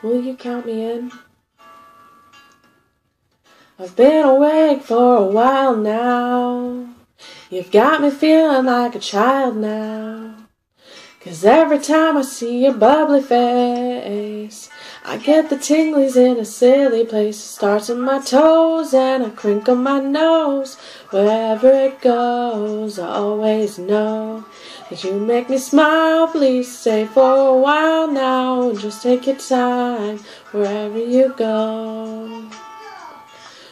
Will you count me in? I've been awake for a while now. You've got me feeling like a child now. 'Cause every time I see your bubbly face, I get the tinglies in a silly place. It starts in my toes and I crinkle my nose. Wherever it goes, I always know that you make me smile. Please stay for a while now and just take your time wherever you go.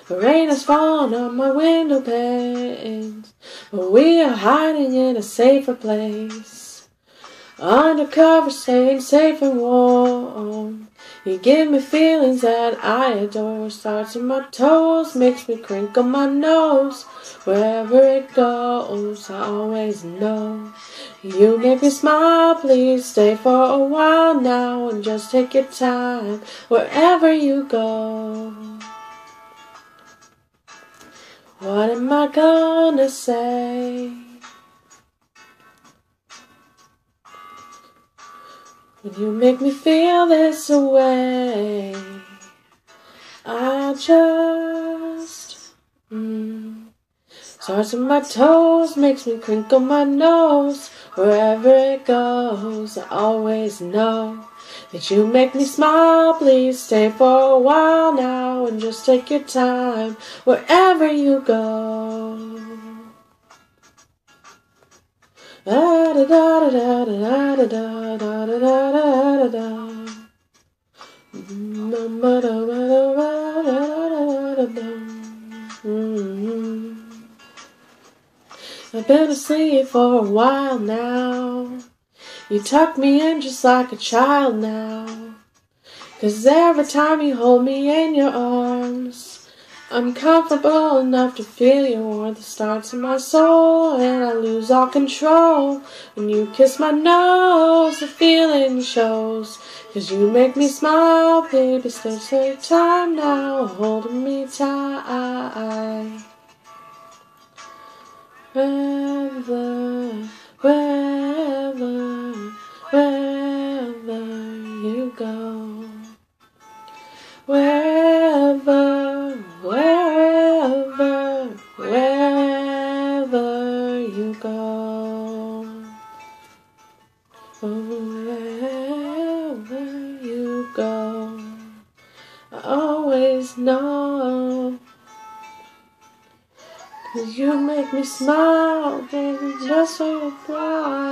The rain has fallen on my window panes, but we are hiding in a safer place. Undercover, staying safe and warm. You give me feelings that I adore. Starts in my toes, makes me crinkle my nose. Wherever it goes, I always know you make me smile. Please stay for a while now and just take your time wherever you go. What am I gonna say when you make me feel this way? I just starts in my toes, makes me crinkle my nose. Wherever it goes, I always know that you make me smile. Please stay for a while now and just take your time wherever you go. Da da da da da da da da da da da da. I've been asleep for a while now. You tuck me in just like a child now. 'Cause every time you hold me in your arms, I'm comfortable enough to feel your warmth. It starts in my soul and I lose all control. When you kiss my nose, the feeling shows. 'Cause you make me smile, baby, still take time now, holding me tight. Wherever you go. Wherever you go. Wherever you go, I always know. 'Cause you make me smile, baby, just so you fly.